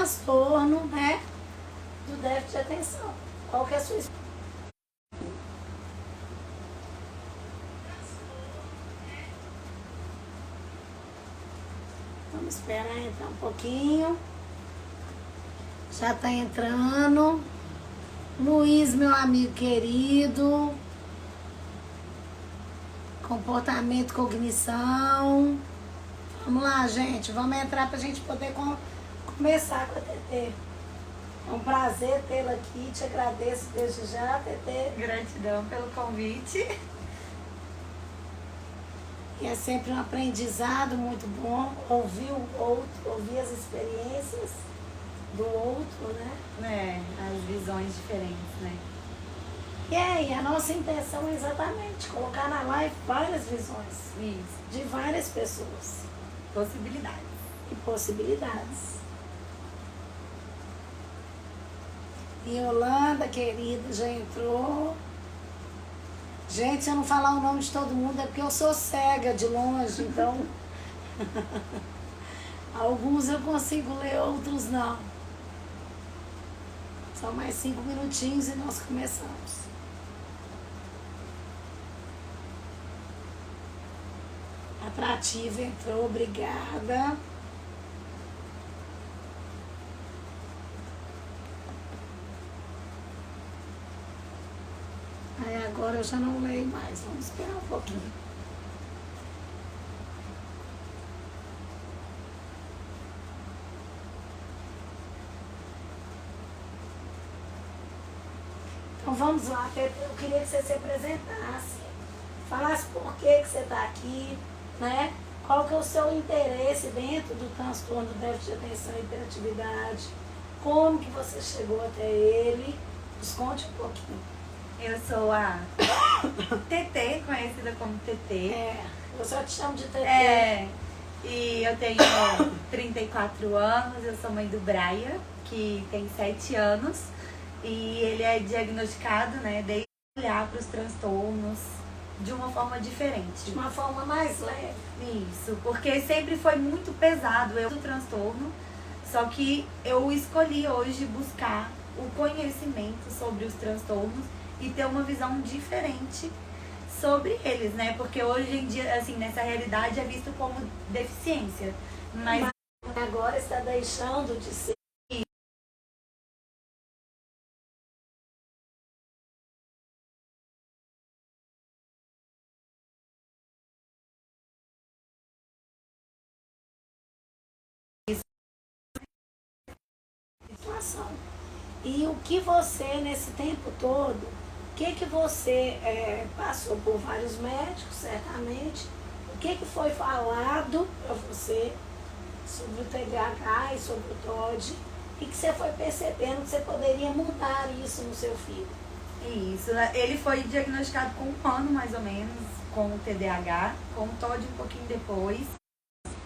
transtorno, né, do déficit de atenção. Qual que é a sua experiência? Vamos esperar entrar um pouquinho. Já está entrando. Luiz, meu amigo querido. Comportamento, cognição. Vamos lá, gente. Vamos entrar para a gente poder começar com a TT. É um prazer tê-la aqui. Te agradeço desde já, TT. Gratidão pelo convite. E é sempre um aprendizado muito bom ouvir o outro, ouvir as experiências do outro, né? As visões diferentes, né? E aí, a nossa intenção é exatamente colocar na live várias visões. Isso. De várias pessoas. Possibilidades. E possibilidades. E Yolanda, querida, já entrou. Gente, se eu não falar o nome de todo mundo é porque eu sou cega de longe, então... Alguns eu consigo ler, outros não. Só mais 5 minutinhos e nós começamos. Atrativa entrou, obrigada. Aí agora eu já não leio mais, vamos esperar um pouquinho. Então vamos lá, eu queria que você se apresentasse, falasse por que você está aqui, né? Qual que é o seu interesse dentro do transtorno do déficit de atenção e hiperatividade, como que você chegou até ele, nos conte um pouquinho. Eu sou a TT, conhecida como TT. Eu só te chamo de TT. E eu tenho 34 anos, eu sou mãe do Braia, que tem 7 anos. E ele é diagnosticado, né, desde olhar para os transtornos de uma forma diferente. De uma forma mais leve. Isso, porque sempre foi muito pesado o transtorno, só que eu escolhi hoje buscar o conhecimento sobre os transtornos e ter uma visão diferente sobre eles, né? Porque hoje em dia, assim, nessa realidade é visto como deficiência. Mas agora está deixando de ser. E o que você, nesse tempo todo, o que você passou por vários médicos, certamente, o que foi falado para você sobre o TDAH e sobre o TOD, e que você foi percebendo que você poderia mudar isso no seu filho? Isso, né? Ele foi diagnosticado com 1 ano, mais ou menos, com o TDAH, com o TOD um pouquinho depois.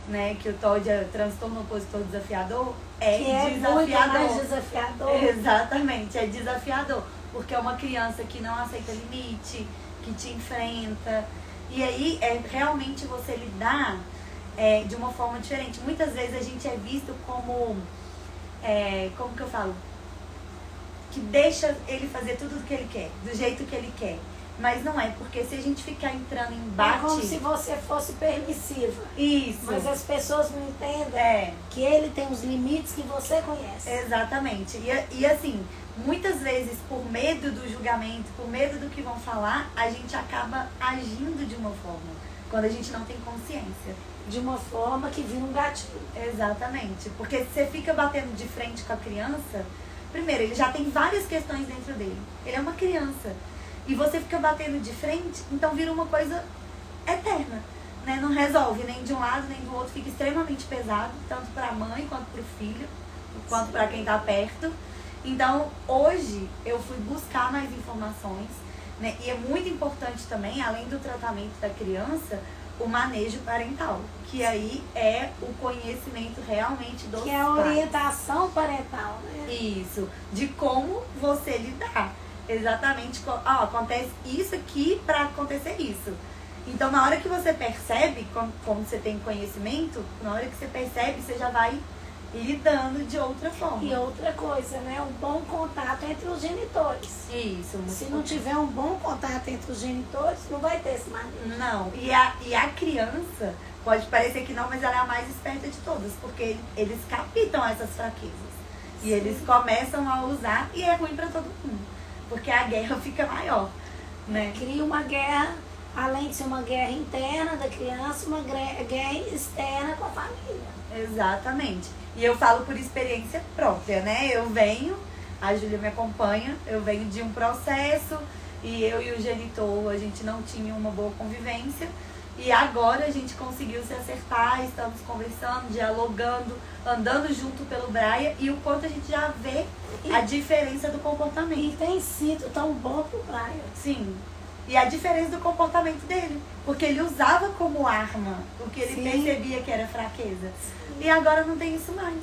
Né, que o TOD é transtorno opositor desafiador, é desafiador. Muito mais desafiador. Exatamente, é desafiador. Porque é uma criança que não aceita limite, que te enfrenta. E aí é realmente você lidar de uma forma diferente. Muitas vezes a gente é visto como que eu falo? Que deixa ele fazer tudo o que ele quer, do jeito que ele quer. Mas não é, porque se a gente ficar entrando em embate... É como se você fosse permissiva. Isso. Mas as pessoas não entendem que ele tem os limites que você conhece. Exatamente. E assim, muitas vezes por medo do julgamento, por medo do que vão falar, a gente acaba agindo de uma forma, quando a gente não tem consciência. De uma forma que vira um gatilho. Exatamente. Porque se você fica batendo de frente com a criança, primeiro, ele já tem várias questões dentro dele. Ele é uma criança. E você fica batendo de frente, então vira uma coisa eterna, né? Não resolve nem de um lado nem do outro, fica extremamente pesado, tanto para a mãe quanto para o filho, quanto para quem está perto. Então, hoje eu fui buscar mais informações, né? E é muito importante também, além do tratamento da criança, o manejo parental, que aí é o conhecimento realmente dos que é a orientação parental, né? Isso, de como você lidar. Exatamente, acontece isso aqui para acontecer isso. Então, na hora que você percebe, como você tem conhecimento, na hora que você percebe, você já vai lidando de outra forma. E outra coisa, né? Um bom contato entre os genitores. Isso. Se não tiver um bom contato entre os genitores, não vai ter esse manejo. Não. E a criança, pode parecer que não, mas ela é a mais esperta de todas, porque eles captam essas fraquezas. E eles começam a usar e é ruim para todo mundo. Porque a guerra fica maior, né? Cria uma guerra, além de ser uma guerra interna da criança, uma guerra externa com a família. Exatamente. E eu falo por experiência própria, né? Eu venho, a Júlia me acompanha, eu venho de um processo e eu e o genitor, a gente não tinha uma boa convivência. E agora a gente conseguiu se acertar, estamos conversando, dialogando, andando junto pelo Braia e o quanto a gente já vê a diferença do comportamento. E tem sido tão bom pro Braia. Sim. E a diferença do comportamento dele. Porque ele usava como arma o que ele percebia que era fraqueza. E agora não tem isso mais.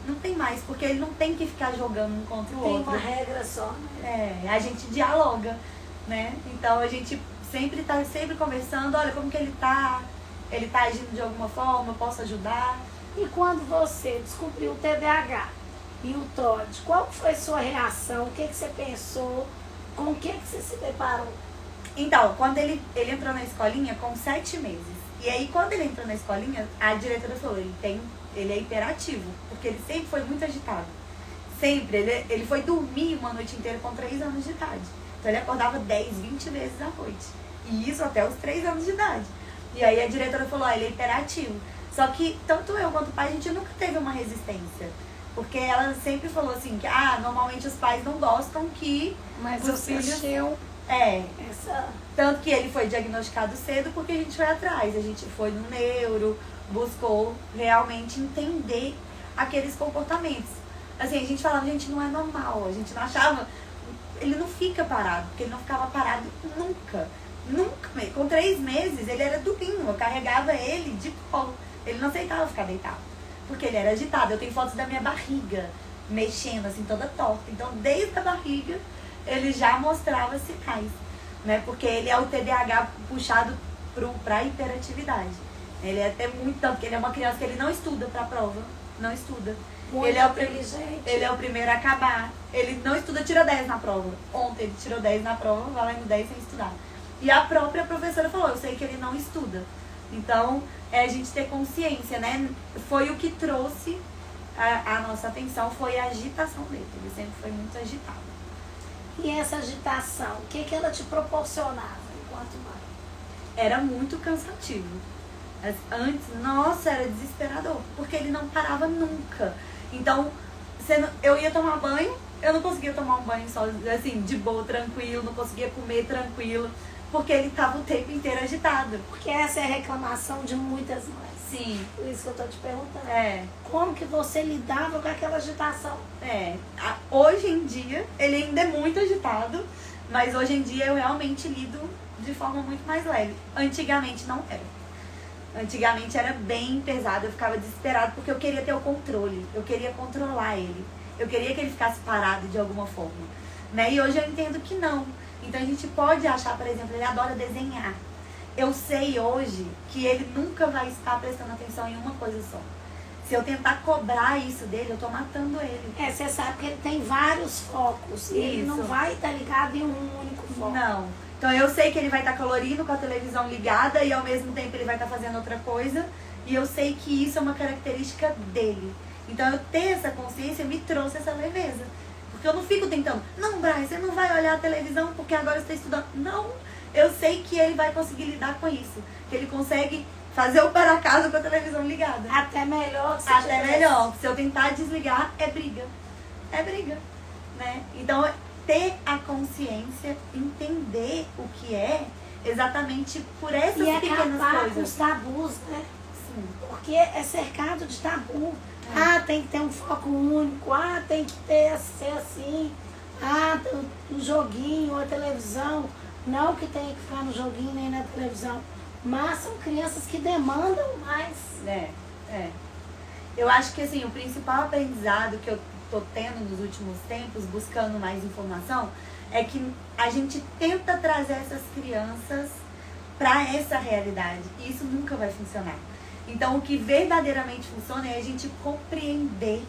Não tem mais, porque ele não tem que ficar jogando um contra o outro. Tem uma regra só, né? A gente dialoga, né? Então a gente sempre tá conversando, olha como que ele tá agindo de alguma forma, eu posso ajudar. E quando você descobriu o TDAH e o TOD, qual foi a sua reação? O que você pensou? Com o que você se deparou? Então, quando ele entrou na escolinha com 7 meses. E aí, quando ele entrou na escolinha, a diretora falou, ele é hiperativo, porque ele sempre foi muito agitado. Sempre. Ele foi dormir uma noite inteira com 3 anos de idade. Então, ele acordava 10, 20 vezes à noite. E isso até os 3 anos de idade. E aí, a diretora falou, ele é hiperativo. Só que, tanto eu quanto o pai, a gente nunca teve uma resistência. Porque ela sempre falou assim, que normalmente os pais não gostam que Mas os você filhos... encheu essa... Tanto que ele foi diagnosticado cedo porque a gente foi atrás. A gente foi no neuro, buscou realmente entender aqueles comportamentos. Assim, a gente falava, gente, não é normal. A gente não achava... Ele não fica parado, porque ele não ficava parado nunca. Nunca. Com 3 meses, ele era durinho. Eu carregava ele de colo. Ele não aceitava ficar deitado, porque ele era agitado. Eu tenho fotos da minha barriga mexendo, assim, toda torta. Então, desde a barriga, ele já mostrava sinais, né? Porque ele é o TDAH puxado pra hiperatividade. Ele é até muito tanto, porque ele é uma criança que ele não estuda pra prova. Não estuda. Muito Ele é o primeiro a acabar. Ele não estuda, tira 10 na prova. Ontem ele tirou 10 na prova, valendo 10 sem estudar. E a própria professora falou, eu sei que ele não estuda. Então, a gente ter consciência, né? Foi o que trouxe a nossa atenção, foi a agitação dele. Ele sempre foi muito agitado. E essa agitação, o que ela te proporcionava enquanto mãe? Era muito cansativo. Antes, nossa, era desesperador, porque ele não parava nunca. Então, eu ia tomar banho, eu não conseguia tomar um banho só, assim, de boa, tranquilo, não conseguia comer tranquilo, porque ele estava o tempo inteiro agitado. Porque essa é a reclamação de muitas mães. Sim. Por isso que eu tô te perguntando. Como que você lidava com aquela agitação? Hoje em dia, ele ainda é muito agitado, mas hoje em dia eu realmente lido de forma muito mais leve. Antigamente não era. Antigamente era bem pesado, eu ficava desesperada porque eu queria ter o controle, eu queria controlar ele, eu queria que ele ficasse parado de alguma forma, né? E hoje eu entendo que não. Então a gente pode achar, por exemplo, ele adora desenhar. Eu sei hoje que ele nunca vai estar prestando atenção em uma coisa só. Se eu tentar cobrar isso dele, eu tô matando ele. Você sabe que ele tem vários focos. E ele não vai estar ligado em um único foco. Não. Então eu sei que ele vai estar colorindo com a televisão ligada e ao mesmo tempo ele vai estar fazendo outra coisa. E eu sei que isso é uma característica dele. Então eu ter essa consciência me trouxe essa leveza. Porque eu não fico tentando, não, Brian, você não vai olhar a televisão porque agora você está estudando. Não, eu sei que ele vai conseguir lidar com isso. Que ele consegue fazer o para casa com a televisão ligada. Até melhor. Até melhor. Se eu tentar desligar, é briga. É briga, né? Então, ter a consciência, entender o que é, exatamente por essas pequenas coisas. Com os tabus, né? Sim. Porque é cercado de tabu. Tem que ter um foco único. Tem que ser assim. O joguinho, a televisão. Não que tenha que ficar no joguinho nem na televisão. Mas são crianças que demandam mais. Eu acho que assim, o principal aprendizado que eu tô tendo nos últimos tempos, buscando mais informação, é que a gente tenta trazer essas crianças para essa realidade. E isso nunca vai funcionar. Então, o que verdadeiramente funciona é a gente compreender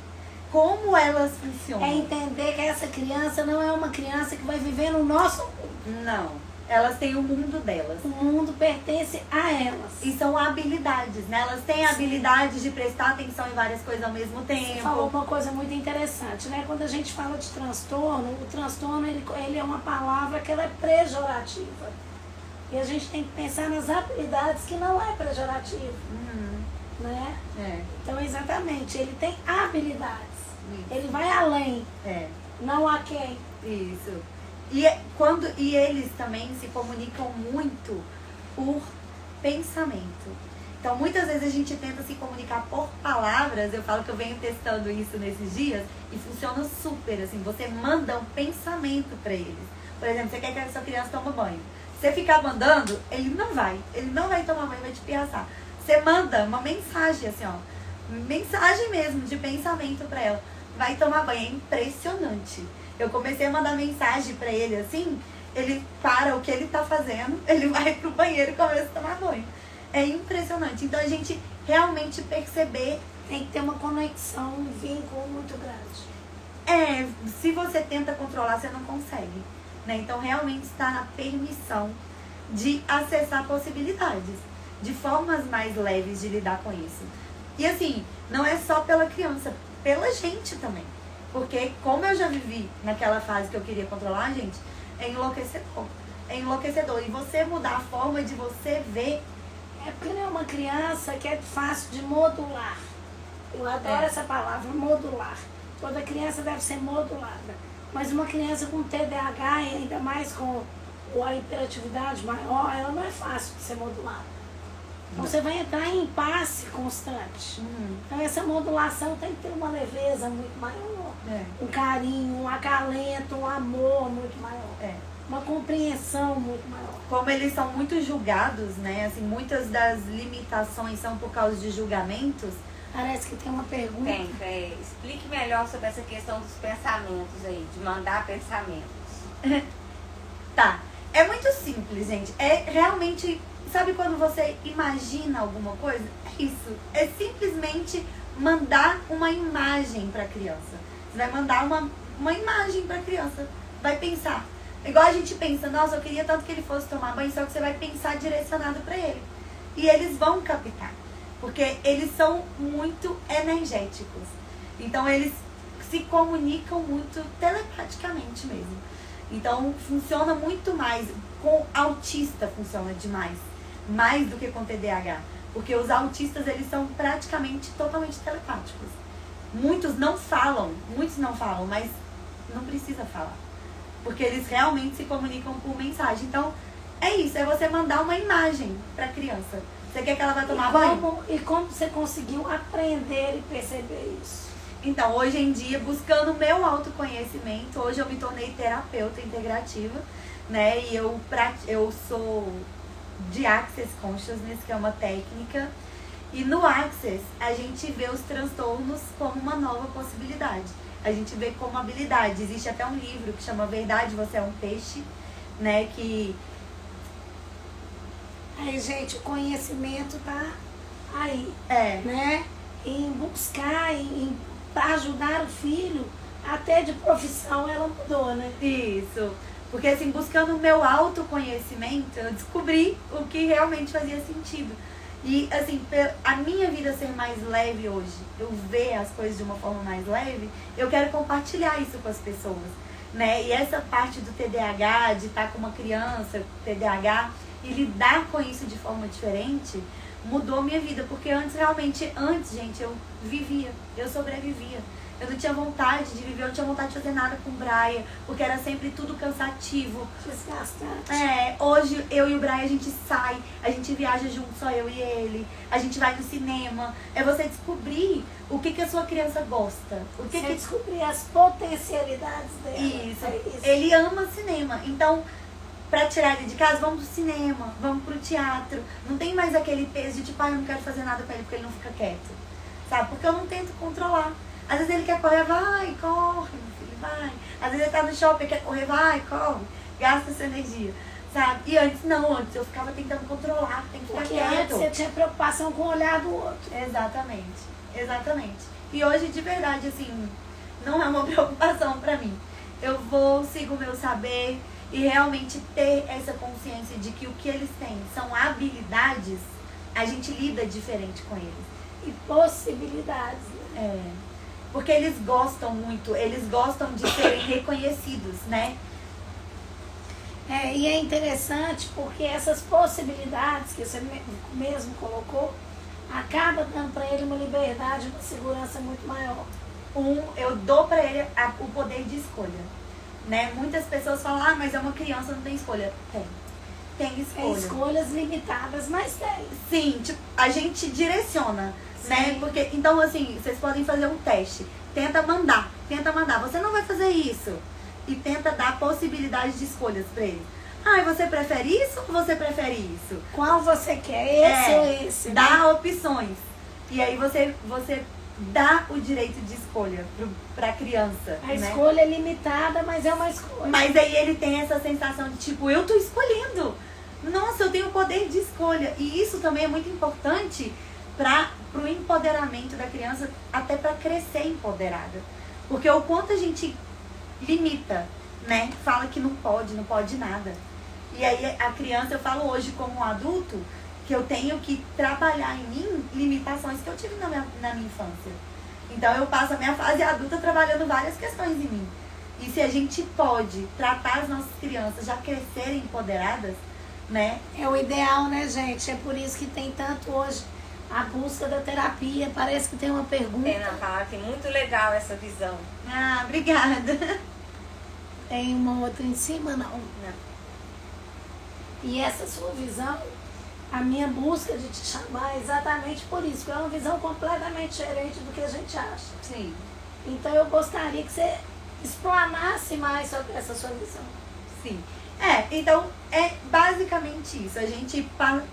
como elas funcionam. É entender que essa criança não é uma criança que vai viver no nosso mundo. Não. Elas têm o mundo delas. O mundo pertence a elas. E são habilidades, né? Elas têm habilidades de prestar atenção em várias coisas ao mesmo tempo. Você falou uma coisa muito interessante, né? Quando a gente fala de transtorno, o transtorno ele é uma palavra que ela é pejorativa. E a gente tem que pensar nas habilidades que não é pejorativo. Né? Então, exatamente, ele tem habilidades. Isso. Ele vai além. Não a quem. Isso. E eles também se comunicam muito por pensamento. Então, muitas vezes a gente tenta se comunicar por palavras. Eu falo que eu venho testando isso nesses dias e funciona super, assim. Você manda um pensamento para eles. Por exemplo, você quer que a sua criança tome banho. Você ficar mandando, ele não vai tomar banho, vai te piaçar. Você manda uma mensagem, assim, ó. Mensagem mesmo, de pensamento para ela. Vai tomar banho, é impressionante. Eu comecei a mandar mensagem pra ele assim, ele para o que ele tá fazendo, ele vai pro banheiro e começa a tomar banho. É impressionante. Então a gente realmente perceber. Tem que ter uma conexão, um vínculo muito grande. Se você tenta controlar, você não consegue. Né? Então realmente está na permissão de acessar possibilidades, de formas mais leves de lidar com isso. E assim, não é só pela criança, pela gente também. Porque como eu já vivi naquela fase que eu queria controlar, gente, é enlouquecedor. É enlouquecedor. E você mudar a forma de você ver. É porque não é uma criança que é fácil de modular. Eu adoro essa palavra, modular. Toda criança deve ser modulada. Mas uma criança com TDAH e ainda mais com a hiperatividade maior, ela não é fácil de ser modulada. Então você vai entrar em impasse constante. Então essa modulação tem que ter uma leveza muito maior. Um carinho, um acalento, um amor muito maior. Uma compreensão muito maior. Como eles são muito julgados, né? Assim, muitas das limitações são por causa de julgamentos. Parece que tem uma pergunta. Explique melhor sobre essa questão dos pensamentos aí, de mandar pensamentos. Tá. É muito simples, gente. É realmente... Sabe quando você imagina alguma coisa? É isso. É simplesmente mandar uma imagem para a criança. Você vai mandar uma imagem para a criança. Vai pensar. Igual a gente pensa, nossa, eu queria tanto que ele fosse tomar banho, só que você vai pensar direcionado para ele. E eles vão captar. Porque eles são muito energéticos. Então eles se comunicam muito telepaticamente mesmo. Então funciona muito mais. Com autista funciona demais. Mais do que com TDAH. Porque os autistas, eles são praticamente totalmente telepáticos. Muitos não falam, mas não precisa falar. Porque eles realmente se comunicam por mensagem. Então, é isso, é você mandar uma imagem para a criança. Você quer que ela vá tomar banho? E como você conseguiu aprender e perceber isso? Então, hoje em dia, buscando o meu autoconhecimento, hoje eu me tornei terapeuta integrativa, né? E eu sou de Access Consciousness, que é uma técnica. E no Access, a gente vê os transtornos como uma nova possibilidade. A gente vê como habilidade. Existe até um livro que chama Verdade, Você é um Peixe, né? Que... Aí, gente, o conhecimento tá aí, né? Em buscar, para ajudar o filho, até de profissão ela mudou, né? Isso. Porque assim, buscando o meu autoconhecimento, eu descobri o que realmente fazia sentido. E assim, a minha vida ser mais leve hoje, eu ver as coisas de uma forma mais leve, eu quero compartilhar isso com as pessoas, né? E essa parte do TDAH, de estar com uma criança com TDAH e lidar com isso de forma diferente, mudou minha vida. Porque antes, gente, eu vivia, eu sobrevivia. Eu não tinha vontade de viver, eu não tinha vontade de fazer nada com o Braia, porque era sempre tudo cansativo. Desgastante. Hoje eu e o Braia, a gente sai, a gente viaja junto, só eu e ele, a gente vai no cinema. É você descobrir o que a sua criança gosta. Descobrir as potencialidades dela. Isso. Isso. Ele ama cinema, então... Pra tirar ele de casa, vamos pro cinema, vamos pro teatro. Não tem mais aquele peso de tipo, eu não quero fazer nada com ele porque ele não fica quieto. Sabe? Porque eu não tento controlar. Às vezes ele quer correr, vai, corre, meu filho, vai. Às vezes ele tá no shopping, quer correr, vai, corre. Gasta sua energia. sabe? E antes não, antes eu ficava tentando controlar, tem que ficar Porque quieto. antes você tinha preocupação com o olhar do outro. Exatamente, exatamente. E hoje, de verdade, assim, não é uma preocupação pra mim. Eu sigo o meu saber e realmente ter essa consciência de que o que eles têm são habilidades, a gente lida diferente com eles. E possibilidades, né? É, porque eles gostam muito, eles gostam de serem reconhecidos, né? E é interessante porque essas possibilidades que você mesmo colocou, acaba dando para ele uma liberdade, uma segurança muito maior. Eu dou pra ele o poder de escolha, né? Muitas pessoas falam, mas é uma criança, não tem escolha. Tem escolha. É escolhas limitadas, mas tem. Sim, tipo, a gente direciona, né? Porque, então, assim, vocês podem fazer um teste. Tenta mandar. Você não vai fazer isso. E tenta dar possibilidade de escolhas pra ele. Você prefere isso ou você prefere isso? Qual você quer? Esse ou esse? Dá opções. E aí você dá o direito de escolha pra criança. A né? escolha é limitada, mas é uma escolha. Mas aí ele tem essa sensação de tipo, eu tô escolhendo. Nossa, eu tenho o poder de escolha. E isso também é muito importante pro empoderamento da criança, até pra crescer empoderada. Porque o quanto a gente limita, né? Fala que não pode nada. E aí a criança, eu falo hoje como adulto, que eu tenho que trabalhar em mim limitações que eu tive na minha infância. Então eu passo a minha fase adulta trabalhando várias questões em mim. E se a gente pode tratar as nossas crianças já crescerem empoderadas, né? É o ideal, né, gente? É por isso que tem tanto hoje a busca da terapia. Parece que tem uma pergunta. Falaram que é muito legal essa visão. Ah, obrigada. Tem uma outra em cima, não. Não. E essa sua visão, a minha busca de te chamar é exatamente por isso, porque é uma visão completamente diferente do que a gente acha. Sim. Então eu gostaria que você explanasse mais sobre essa sua visão. Sim. Então é basicamente isso. A gente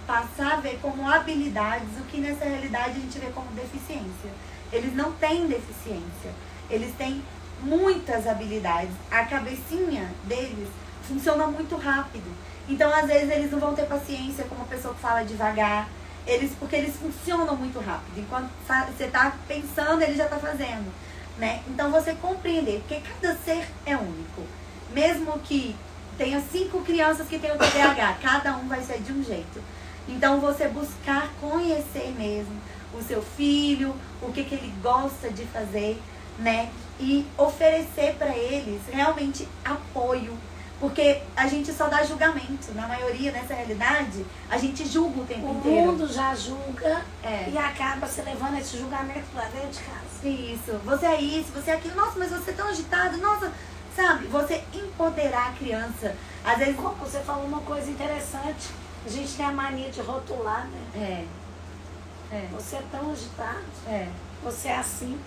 passar a ver como habilidades o que nessa realidade a gente vê como deficiência. Eles não têm deficiência. Eles têm muitas habilidades. A cabecinha deles funciona muito rápido. Então, às vezes, eles não vão ter paciência com uma pessoa que fala devagar. Porque eles funcionam muito rápido. Enquanto você está pensando, ele já está fazendo. Né? Então, você compreender, porque cada ser é único. Mesmo que tenha 5 crianças que tenham TDAH, cada um vai ser de um jeito. Então, você buscar conhecer mesmo o seu filho, o que ele gosta de fazer, né? E oferecer para eles realmente apoio. Porque a gente só dá julgamento. Na maioria, nessa realidade, a gente julga o tempo inteiro. O mundo já julga e acaba se levando esse julgamento pra dentro de casa. Isso. Você é isso, você é aquilo. Nossa, mas você é tão agitado. Nossa, sabe? Você empoderar a criança. Às vezes... Você falou uma coisa interessante. A gente tem a mania de rotular, né? Você é tão agitado. Você é assim.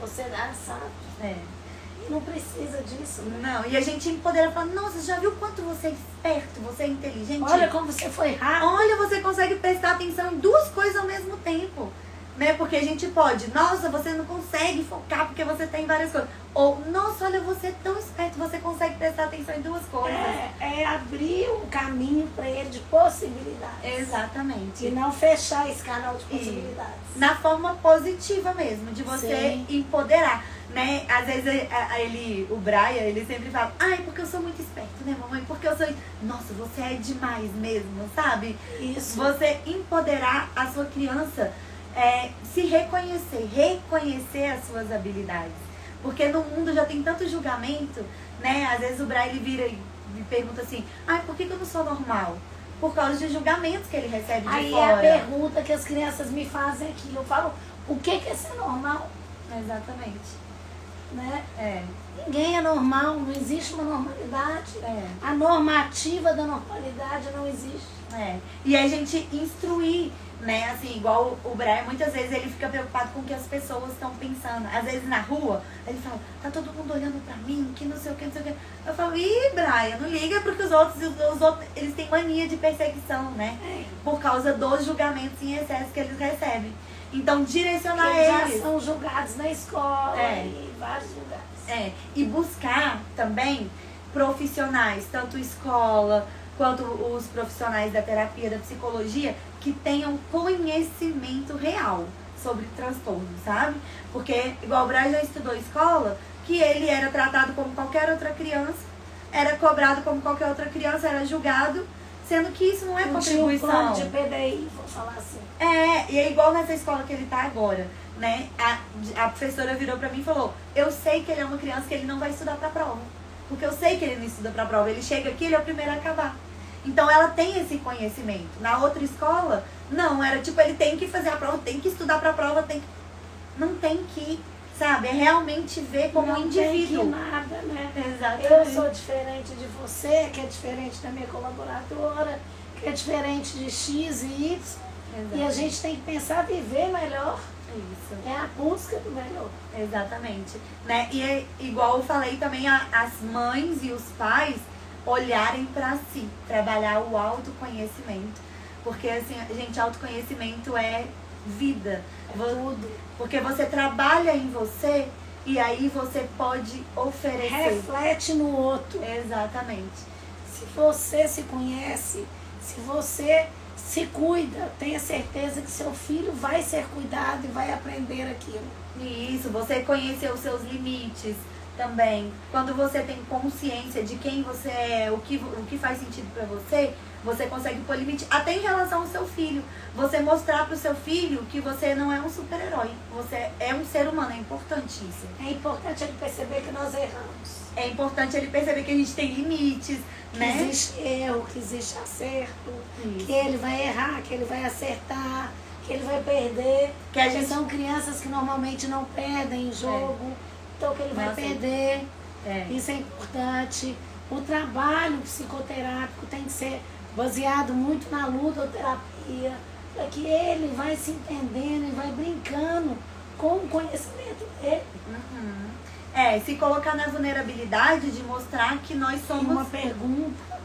Você é assado. E não precisa disso, né? Não, e a gente empodera e fala, nossa, já viu quanto você é esperto, você é inteligente? Olha como você foi rápido. Olha, você consegue prestar atenção em 2 coisas ao mesmo tempo. Né? Porque a gente pode, nossa, você não consegue focar porque você tem várias coisas. Ou, nossa, olha, você é tão esperto, você consegue prestar atenção em 2 coisas. É abrir um caminho para ele de possibilidades. Exatamente. E não fechar esse canal de possibilidades. Na forma positiva mesmo, de você empoderar. Né? Às vezes o Brian, ele sempre fala, porque eu sou muito esperto, né, mamãe? Porque eu sou... Nossa, você é demais mesmo, sabe? Isso. Você empoderar a sua criança, se reconhecer as suas habilidades. Porque no mundo já tem tanto julgamento, né? Às vezes o Brian, ele vira e me pergunta assim, por que eu não sou normal? Por causa de julgamentos que ele recebe de fora. Aí é a pergunta que as crianças me fazem aqui. Eu falo, o que é ser normal? Exatamente. Né? Ninguém é normal, não existe uma normalidade. A normativa da normalidade não existe. E a gente instruir, né? Assim, igual o Brian, muitas vezes ele fica preocupado com o que as pessoas estão pensando. Às vezes na rua, ele fala, tá todo mundo olhando pra mim, que não sei o que, não sei o que. Eu falo, Brian, não liga porque os outros, eles têm mania de perseguição, né? Por causa dos julgamentos em excesso que eles recebem. Então, direcionar eles. Já são julgados na escola e em vários lugares. E buscar também profissionais, tanto escola, quanto os profissionais da terapia, da psicologia, que tenham conhecimento real sobre transtorno, sabe? Porque, igual o Braz já estudou escola, que ele era tratado como qualquer outra criança, era cobrado como qualquer outra criança, era julgado, sendo que isso não é Não tinha um contribuição. plano de PDI, vou falar assim. E é igual nessa escola que ele tá agora, né? A professora virou pra mim e falou, eu sei que ele é uma criança que ele não vai estudar pra prova. Porque eu sei que ele não estuda pra prova. Ele chega aqui, ele é o primeiro a acabar. Então ela tem esse conhecimento. Na outra escola, não, era tipo, ele tem que fazer a prova, tem que estudar pra prova, tem que... Não tem que, sabe? É realmente ver como não um indivíduo. Tem que nada, né? Exatamente. Eu sou diferente de você, que é diferente da minha colaboradora, que é diferente de X e Y. Exatamente. E a gente tem que pensar viver melhor. Isso. É a busca do melhor. Exatamente. Né? E é igual eu falei também, as mães e os pais olharem pra si, trabalhar o autoconhecimento. Porque, assim, gente, autoconhecimento é vida. Tudo. Porque você trabalha em você e aí você pode oferecer. Reflete no outro. Exatamente. Se você se conhece, se você se cuida, tenha certeza que seu filho vai ser cuidado e vai aprender aquilo. Isso, você conhecer os seus limites também. Quando você tem consciência de quem você é, o que faz sentido pra você, você consegue pôr limite até em relação ao seu filho. Você mostrar pro seu filho que você não é um super-herói. Você é um ser humano, é importante isso. É importante ele perceber que nós erramos. É importante ele perceber que a gente tem limites, Que né? existe erro, que existe acerto, Isso. que ele vai errar, que ele vai acertar, que ele vai perder. Que a Porque gente- são crianças que normalmente não perdem em jogo, então que ele vai Nossa. perder. É. Isso é importante. O trabalho psicoterápico tem que ser baseado muito na ludoterapia, para que ele vai se entendendo e vai brincando com o conhecimento dele. Uhum. Se colocar na vulnerabilidade de mostrar que nós E somos... uma pergunta.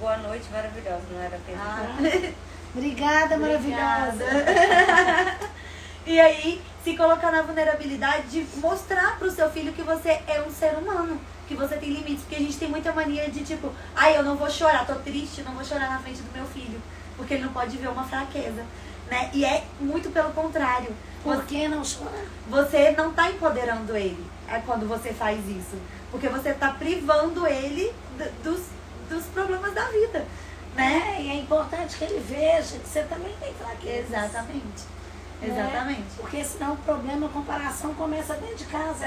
Boa noite, maravilhosa, não era pergunta. Ah. Obrigada, maravilhosa. E aí, se colocar na vulnerabilidade de mostrar pro seu filho que você é um ser humano, que você tem limites. Porque a gente tem muita mania de tipo, eu não vou chorar, tô triste, não vou chorar na frente do meu filho, porque ele não pode ver uma fraqueza, né? E é muito pelo contrário. Por que não chorar? Você não tá empoderando ele quando você faz isso. Porque você tá privando ele dos problemas da vida, né? E é importante que ele veja que você também tem fraqueza. Exatamente. Né? Exatamente. Porque senão o problema, a comparação começa dentro de casa.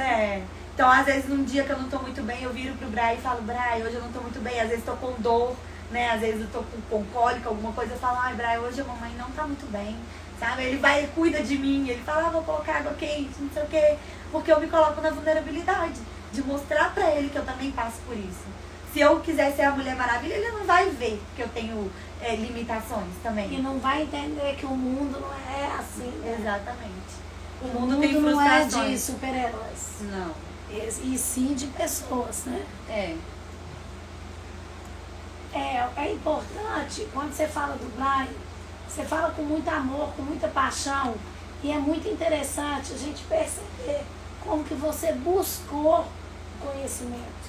Então, às vezes, num dia que eu não tô muito bem, eu viro pro Bray e falo, Bray, hoje eu não tô muito bem. Às vezes tô com dor, né? Às vezes eu tô com cólica, alguma coisa. Eu falo, Bray, hoje a mamãe não tá muito bem, sabe? Ele vai e cuida de mim. Ele fala, vou colocar água quente, não sei o quê. Porque eu me coloco na vulnerabilidade de mostrar pra ele que eu também passo por isso. Se eu quiser ser a Mulher Maravilha, ele não vai ver que eu tenho limitações também. E não vai entender que o mundo não é assim. Né? Exatamente. O mundo mundo tem não é frustrações. de super-heróis. Não. E sim de pessoas, né? É importante, quando você fala do Brian, você fala com muito amor, com muita paixão. E é muito interessante a gente perceber como que você buscou conhecimento.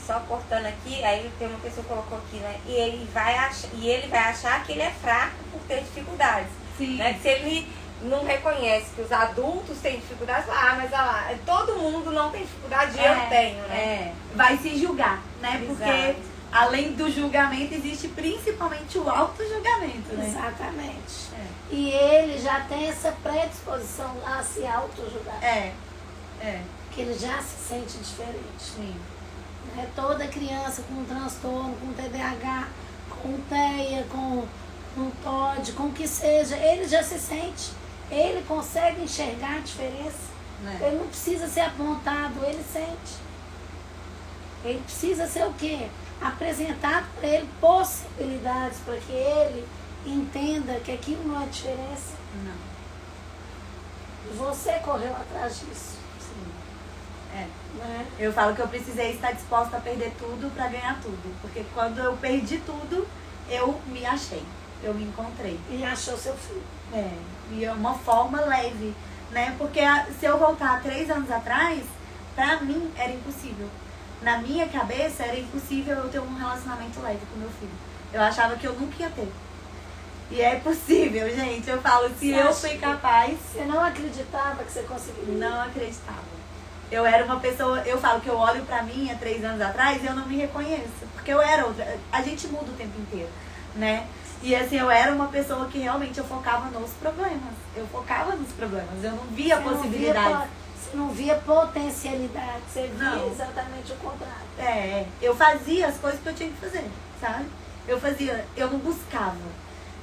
Só cortando aqui, aí tem uma pessoa que colocou aqui, né? E ele vai achar que ele é fraco por ter dificuldades. Sim. Né? Que se ele não reconhece que os adultos têm dificuldades, mas olha lá, todo mundo não tem dificuldade e eu tenho, né? Vai se julgar, né? Porque Exato. além do julgamento, existe principalmente o auto-julgamento, né? Exatamente. E ele já tem essa predisposição a se auto-julgar. Que ele já se sente diferente. Sim. Né? Toda criança com transtorno, com TDAH, com TEA, com TOD, com o que seja, ele já se sente. Ele consegue enxergar a diferença. Ele não precisa ser apontado, ele sente. Ele precisa ser o quê? Apresentado para ele possibilidades para que ele entenda que aquilo não é diferença. Não. E você correu atrás disso. É. Né? Eu falo que eu precisei estar disposta a perder tudo para ganhar tudo. Porque quando eu perdi tudo, eu me achei. Eu me encontrei. E achou seu filho. E é uma forma leve, né? Porque se eu voltar 3 anos atrás, pra mim era impossível. Na minha cabeça era impossível eu ter um relacionamento leve com meu filho. Eu achava que eu nunca ia ter. E é possível, gente. Eu falo, se eu fui capaz... Você não acreditava que você conseguiria? Não acreditava. Eu era uma pessoa... Eu falo que eu olho pra mim há 3 anos atrás e eu não me reconheço. Porque eu era outra... A gente muda o tempo inteiro, né? E assim, eu era uma pessoa que realmente eu focava nos problemas. Eu focava nos problemas. Eu não via possibilidades. Você não via potencialidade. Você via Não. exatamente o contrário. Eu fazia as coisas que eu tinha que fazer, sabe? Eu não buscava.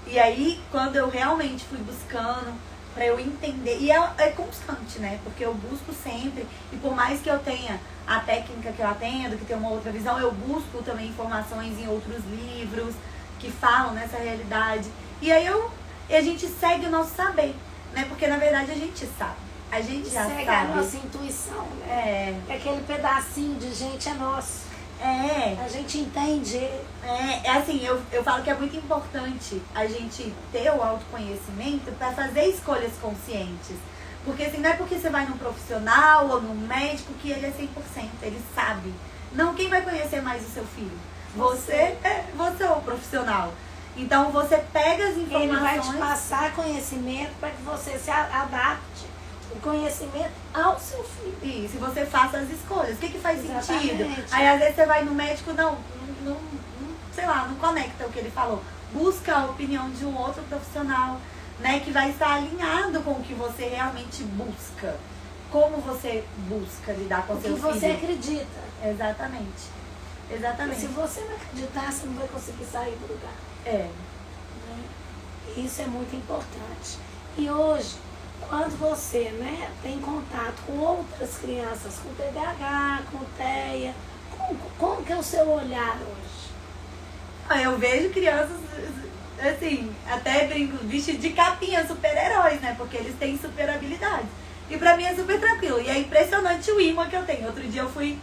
E aí, quando eu realmente fui buscando, pra eu entender, e é constante, né? Porque eu busco sempre, e por mais que eu tenha a técnica que eu atendo, que tem uma outra visão, eu busco também informações em outros livros que falam nessa realidade. E aí a gente segue o nosso saber, né? Porque na verdade a gente sabe. A gente já segue sabe. a nossa intuição, né? Aquele pedacinho de gente é nosso. A gente entende. Assim, eu falo que é muito importante a gente ter o autoconhecimento para fazer escolhas conscientes. Porque assim, não é porque você vai num profissional ou num médico que ele é 100%, ele sabe. Não, quem vai conhecer mais o seu filho? Você é o profissional. Então você pega as informações... Ele vai te passar conhecimento para que você se adapte o conhecimento ao seu filho. Isso, e você faça as escolhas. O que faz Exatamente. sentido? Aí às vezes você vai no médico, sei lá, não conecta o que ele falou. Busca a opinião de um outro profissional, né, que vai estar alinhado com o que você realmente busca. Como você busca lidar com o seu filho. O que você acredita. Exatamente. E se você não acreditar, você não vai conseguir sair do lugar. Né? Isso é muito importante. E hoje, quando você, né, tem contato com outras crianças, com TDAH, com TEA, como que é o seu olhar hoje? Eu vejo crianças, assim, até brinco, bicho de capinha, super-heróis, né? Porque eles têm super habilidades. E pra mim é super tranquilo. E é impressionante o imã que eu tenho. Outro dia eu fui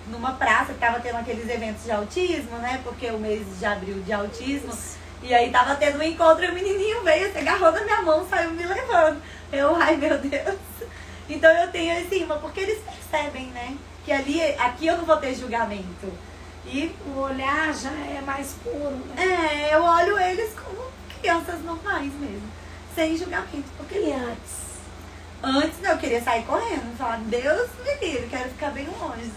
numa praça que tava tendo aqueles eventos de autismo, né? Porque o mês de abril de autismo. E aí tava tendo um encontro e o menininho veio, se agarrou na minha mão, saiu me levando. Ai meu Deus. Então eu tenho esse imã, porque eles percebem, né? Que aqui eu não vou ter julgamento. E o olhar já é mais puro, né? Eu olho eles como crianças normais mesmo. Sem julgamento. Porque e antes? Antes eu queria sair correndo. Falar, Deus me livre, quero ficar bem longe.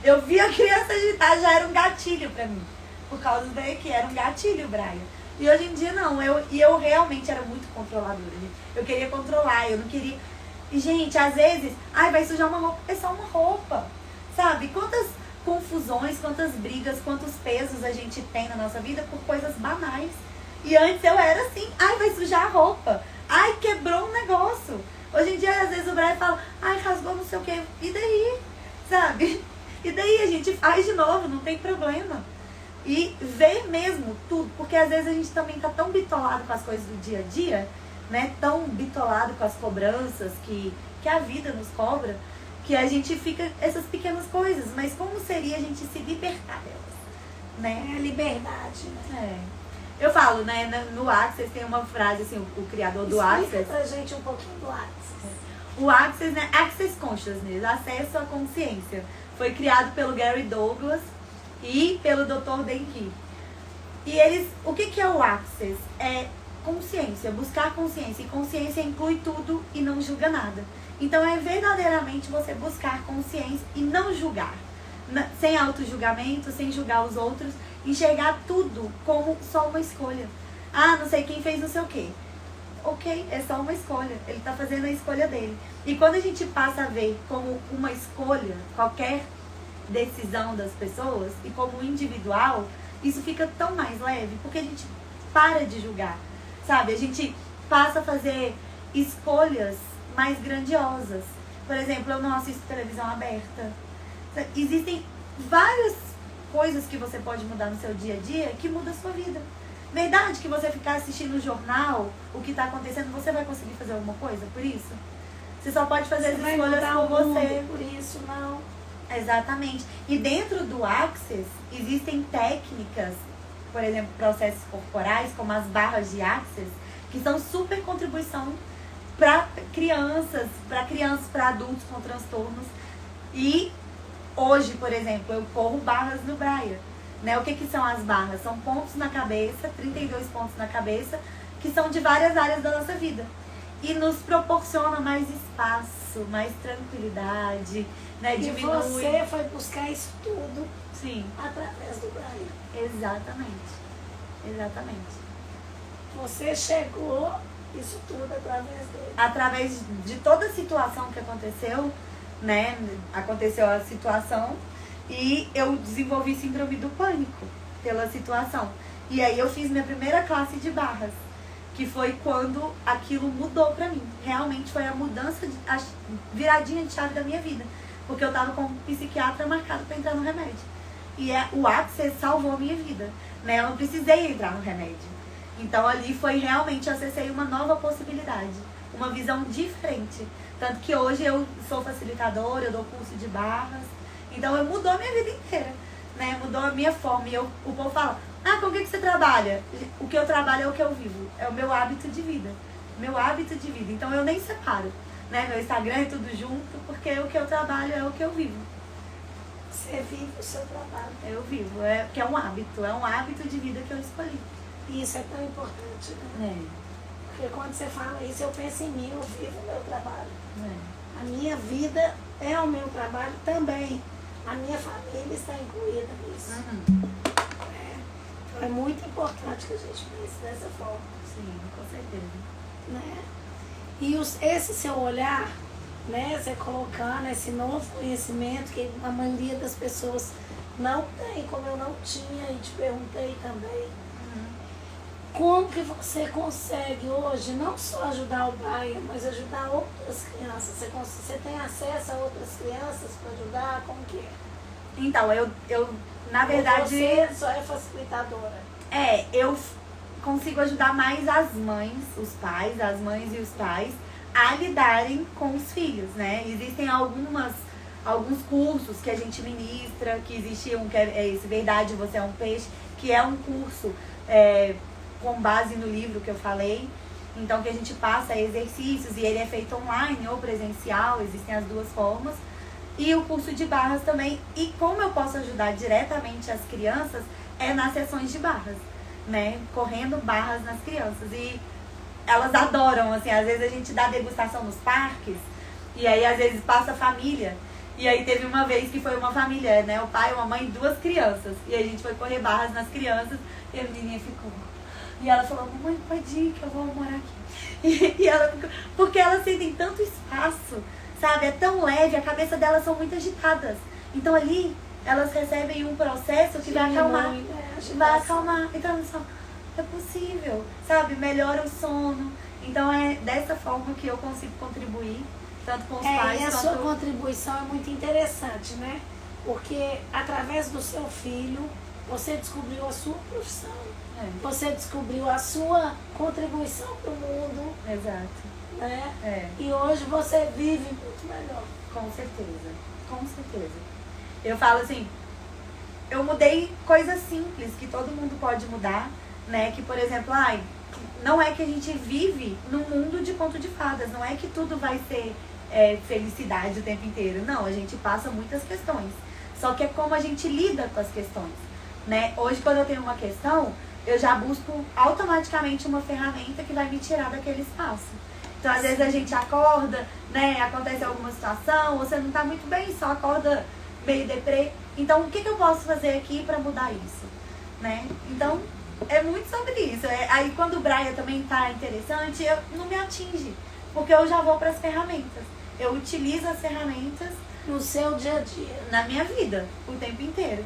Eu vi a criança agitar, já era um gatilho pra mim. Por causa daí que era um gatilho, Brian. E hoje em dia não. Eu realmente era muito controladora. Eu queria controlar, eu não queria... E, gente, às vezes, vai sujar uma roupa. É só uma roupa. Sabe? Quantas confusões, quantas brigas, quantos pesos a gente tem na nossa vida por coisas banais. E antes eu era assim, vai sujar a roupa. Quebrou um negócio. Hoje em dia, às vezes, o Brian fala, rasgou não sei o quê. E daí? Sabe? E daí a gente faz de novo, não tem problema. E ver mesmo tudo, porque às vezes a gente também tá tão bitolado com as coisas do dia a dia, né? Tão bitolado com as cobranças que a vida nos cobra, que a gente fica essas pequenas coisas. Mas como seria a gente se libertar delas, né? É a liberdade, né? Eu falo, né, no Access tem uma frase, assim, o criador do Access... Explica pra gente um pouquinho do Access. O Access, né, Access Consciousness, acesso à consciência. Foi criado pelo Gary Douglas e pelo Dr. Dan Key. E o que é o Access? É consciência, buscar consciência. E consciência inclui tudo e não julga nada. Então é verdadeiramente você buscar consciência e não julgar. Sem auto-julgamento, sem julgar os outros, enxergar tudo como só uma escolha. Não sei quem fez não sei o quê. Ok, é só uma escolha. Ele está fazendo a escolha dele. E quando a gente passa a ver como uma escolha, qualquer decisão das pessoas, e como individual, isso fica tão mais leve, porque a gente para de julgar, sabe? A gente passa a fazer escolhas mais grandiosas. Por exemplo, eu não assisto televisão aberta. Existem várias coisas que você pode mudar no seu dia a dia que mudam a sua vida. Verdade que você ficar assistindo o jornal, o que está acontecendo, você vai conseguir fazer alguma coisa por isso? Você só pode fazer as escolhas por você. Por isso, não. Exatamente. E dentro do Access, existem técnicas, por exemplo, processos corporais, como as barras de Access, que são super contribuição para crianças, para adultos com transtornos. E hoje, por exemplo, eu corro barras no Braia. Né? O que são as barras? São pontos na cabeça, 32 pontos na cabeça, que são de várias áreas da nossa vida. E nos proporciona mais espaço, mais tranquilidade, né? E Diminui. você foi buscar isso tudo Sim, através do Braia. exatamente. Exatamente. Você chegou isso tudo através dele. Através de toda a situação que aconteceu, né? Aconteceu a situação e eu desenvolvi síndrome do pânico pela situação. E aí eu fiz minha primeira classe de barras, que foi quando aquilo mudou pra mim. Realmente foi a mudança, a viradinha de chave da minha vida. Porque eu tava com um psiquiatra marcado pra entrar no remédio. E o Access salvou a minha vida, né? Eu não precisei entrar no remédio. Então ali foi realmente, eu acessei uma nova possibilidade, uma visão diferente. Tanto que hoje eu sou facilitadora, eu dou curso de barras. Então mudou a minha vida inteira, né? Mudou a minha forma. E o povo fala, com o que você trabalha? O que eu trabalho é o que eu vivo, é o meu hábito de vida. Meu hábito de vida. Então eu nem separo, né? Meu Instagram é tudo junto, porque o que eu trabalho é o que eu vivo. Você vive o seu trabalho. Eu vivo, que é um hábito de vida que eu escolhi. E isso é tão importante, né? Porque quando você fala isso, eu penso em mim, eu vivo o meu trabalho. A minha vida é o meu trabalho também. A minha família está incluída nisso. Então é muito importante que a gente pense dessa forma. Sim, com certeza. Né? E esse seu olhar, né, você colocando esse novo conhecimento que a maioria das pessoas não tem, como eu não tinha, e te perguntei também. Como que você consegue hoje não só ajudar o Braia, mas ajudar outras crianças? Você tem acesso a outras crianças para ajudar? Como que é? Então, eu na verdade... Você só é facilitadora. Eu consigo ajudar mais as mães e os pais a lidarem com os filhos, né? Existem alguns cursos que a gente ministra, que existe um que é esse Verdade, Você é um Peixe, que é um curso com base no livro que eu falei. Então, que a gente passa exercícios e ele é feito online ou presencial, existem as duas formas. E o curso de barras também. E como eu posso ajudar diretamente as crianças é nas sessões de barras, né? Correndo barras nas crianças. E elas adoram, assim, às vezes a gente dá degustação nos parques, e aí às vezes passa a família. E aí teve uma vez que foi uma família, né? O pai, uma mãe e 2 crianças. E aí a gente foi correr barras nas crianças e a menininha ficou. E ela falou, mamãe, pode ir que eu vou morar aqui. E ela ficou, porque elas sentem tanto espaço, sabe? É tão leve, a cabeça delas são muito agitadas. Então ali elas recebem um processo que vai acalmar. Vai acalmar. Então, olha só, é possível, sabe? Melhora o sono. Então é dessa forma que eu consigo contribuir, tanto com os pais e a quanto... sua contribuição é muito interessante, né? Porque através do seu filho, você descobriu a sua profissão. Você descobriu a sua contribuição para o mundo. Exato. Né? E hoje você vive muito melhor. Com certeza. Com certeza. Eu falo assim, eu mudei coisas simples que todo mundo pode mudar, né? Que, por exemplo, não é que a gente vive num mundo de conto de fadas, não é que tudo vai ser felicidade o tempo inteiro. Não, a gente passa muitas questões. Só que é como a gente lida com as questões, né? Hoje, quando eu tenho uma questão, eu já busco automaticamente uma ferramenta que vai me tirar daquele espaço. Então, às vezes a gente acorda, né? Acontece alguma situação, você não tá muito bem, só acorda meio deprê. Então, o que eu posso fazer aqui para mudar isso, né? Então, é muito sobre isso. Aí, quando o Braia também tá interessante, não me atinge, porque eu já vou para as ferramentas. Eu utilizo as ferramentas no seu dia a dia, na minha vida, o tempo inteiro,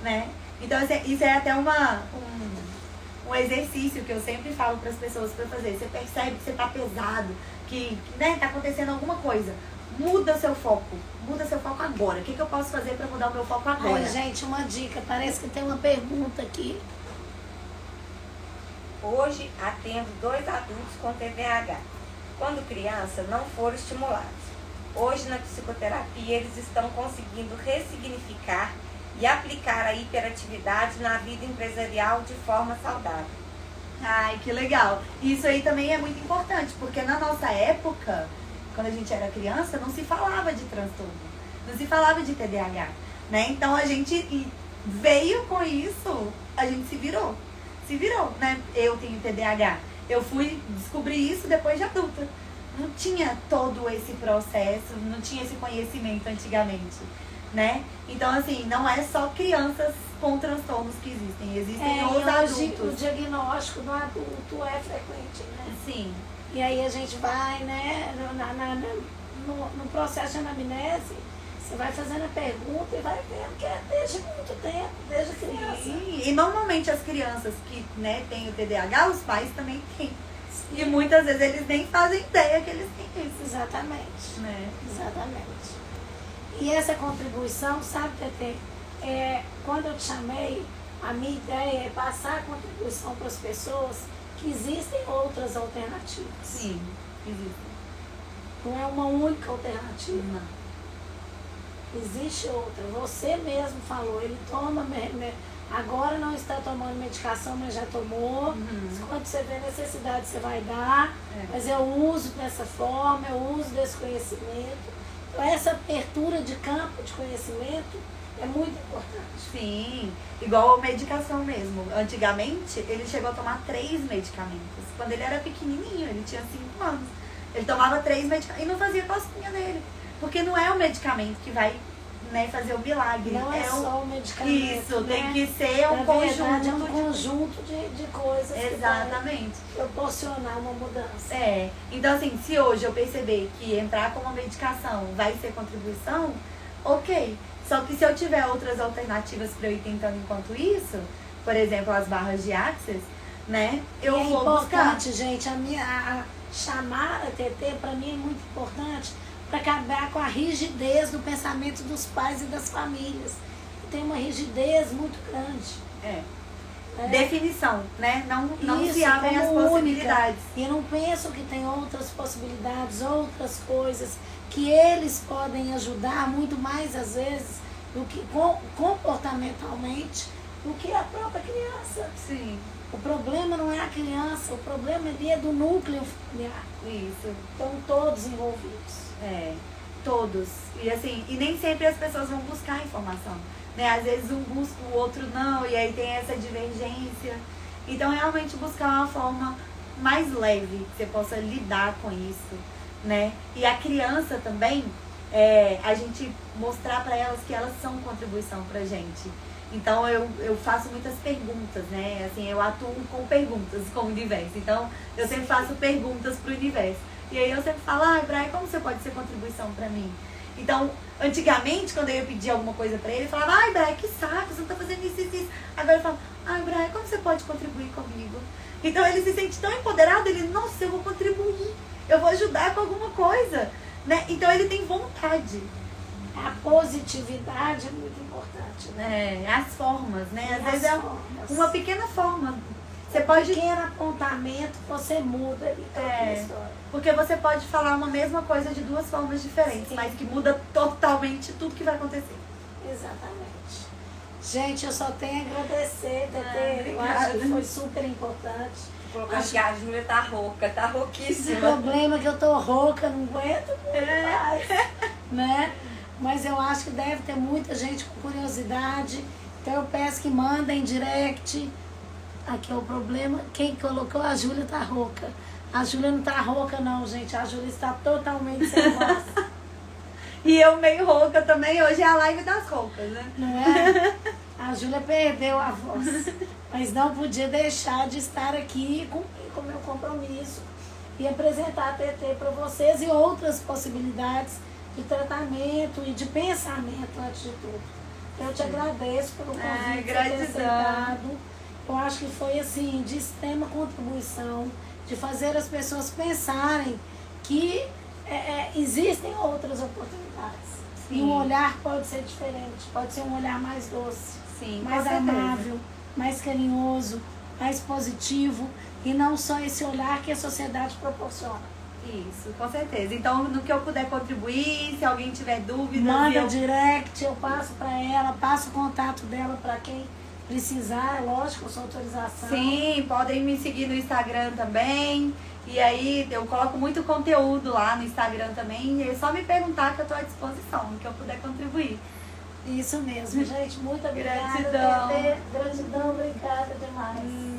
né? Então, isso é até um exercício que eu sempre falo para as pessoas para fazer. Você percebe que você tá pesado, que né, tá acontecendo alguma coisa. Muda seu foco. Muda seu foco agora. O que eu posso fazer para mudar o meu foco agora? Gente, uma dica. Parece que tem uma pergunta aqui. Hoje atendo 2 adultos com TDAH. Quando criança, não foram estimulados. Hoje, na psicoterapia, eles estão conseguindo ressignificar e aplicar a hiperatividade na vida empresarial de forma saudável. Ai, que legal. Isso aí também é muito importante, porque na nossa época, quando a gente era criança, não se falava de transtorno, não se falava de TDAH, né? Então a gente veio com isso, a gente se virou, né? Eu tenho TDAH. Eu fui descobrir isso depois de adulta. Não tinha todo esse processo, não tinha esse conhecimento antigamente, né? Então, assim, não é só crianças com transtornos que existem os hoje adultos. o diagnóstico do adulto é frequente, né? Sim. E aí a gente vai, né, no processo de anamnese, você vai fazendo a pergunta e vai vendo que é desde muito tempo, desde criança. Sim. E normalmente as crianças que, né, têm o TDAH, os pais também têm. E muitas vezes eles nem fazem ideia que eles têm isso. Exatamente. Né? Exatamente. E essa contribuição, sabe, Tetê, quando eu te chamei, a minha ideia é passar a contribuição para as pessoas que existem outras alternativas. Sim, existe. Não é uma única alternativa. Não. Existe outra. Você mesmo falou, ele toma, agora não está tomando medicação, mas já tomou. Quando você vê necessidade, você vai dar. Mas eu uso dessa forma, eu uso desse conhecimento. Então, essa abertura de campo de conhecimento é muito importante. Sim, igual a medicação mesmo. Antigamente, ele chegou a tomar 3 medicamentos. Quando ele era pequenininho, ele tinha 5 anos. Ele tomava 3 medicamentos e não fazia cosquinha dele. Porque não é o medicamento que vai, né, fazer o milagre. Não é só o medicamento. Isso, né? tem que ser um Na conjunto. verdade, é um conjunto de coisas Exatamente. que vai proporcionar uma mudança. Então assim, se hoje eu perceber que entrar com uma medicação vai ser contribuição, ok. Só que se eu tiver outras alternativas para eu ir tentando enquanto isso, por exemplo, as barras de Access, né, eu e vou é buscar. importante, gente, a chamar a TT para mim é muito importante para acabar com a rigidez do pensamento dos pais e das famílias. Tem uma rigidez muito grande. Definição, né? Não Isso, se abrem as como possibilidades. única. E eu não penso que tem outras possibilidades, outras coisas que eles podem ajudar muito mais às vezes do que comportamentalmente do que a própria criança. Sim. O problema não é a criança, o problema ali é do núcleo familiar. Isso. Estão todos envolvidos. Todos. E assim, e nem sempre as pessoas vão buscar informação. Né? Às vezes um busca, o outro não, e aí tem essa divergência. Então realmente buscar uma forma mais leve que você possa lidar com isso, né? E a criança também, a gente mostrar para elas que elas são contribuição pra gente. Então eu faço muitas perguntas, né? Assim, eu atuo com perguntas, com o universo. Então eu sempre faço perguntas pro universo. E aí eu sempre falo, Brian, como você pode ser contribuição pra mim? Então, antigamente, quando eu ia pedir alguma coisa pra ele, eu falava, Brian, que saco, você não tá fazendo isso. Agora eu falo, Brian, como você pode contribuir comigo? Então ele se sente tão empoderado, ele, nossa, eu vou contribuir, eu vou ajudar com alguma coisa, né? Então ele tem vontade. A positividade é muito importante, né? As formas, né? Às As vezes formas. uma pequena forma. Você pode... pequeno apontamento, você muda ali toda a história. Porque você pode falar uma mesma coisa de 2 formas diferentes, mas que muda totalmente tudo que vai acontecer. Exatamente. Gente, eu só tenho a agradecer, Tetê. Eu acho que foi super importante. Acho que a Júlia tá rouca, tá O rouquíssima. problema é que eu tô rouca, não aguento mais, né? Mas eu acho que deve ter muita gente com curiosidade. Então eu peço que mandem direct. Aqui é o problema. Quem colocou? A Júlia tá rouca. A Júlia não tá rouca não, gente. A Júlia está totalmente sem voz. E eu meio rouca também. Hoje é a live das roucas, né? Não é? A Júlia perdeu a voz. Mas não podia deixar de estar aqui e cumprir com o meu compromisso. E apresentar a TT para vocês e outras possibilidades de tratamento e de pensamento antes de tudo. Eu te agradeço pelo convite que você ter aceitado. Eu acho que foi assim, de extrema contribuição, de fazer as pessoas pensarem que existem outras oportunidades. Sim. E um olhar pode ser diferente, pode ser um olhar mais doce, Sim, mais com certeza. amável, mais carinhoso, mais positivo, e não só esse olhar que a sociedade proporciona. Isso, com certeza. Então, no que eu puder contribuir, se alguém tiver dúvidas... Manda direct, eu passo para ela, passo o contato dela para quem precisar, é lógico, com sua autorização. Sim, podem me seguir no Instagram também. E aí eu coloco muito conteúdo lá no Instagram também. E é só me perguntar que eu estou à disposição, no que eu puder contribuir. Isso mesmo, gente. Muito obrigada. Gratidão. Tetê. Gratidão, obrigada demais.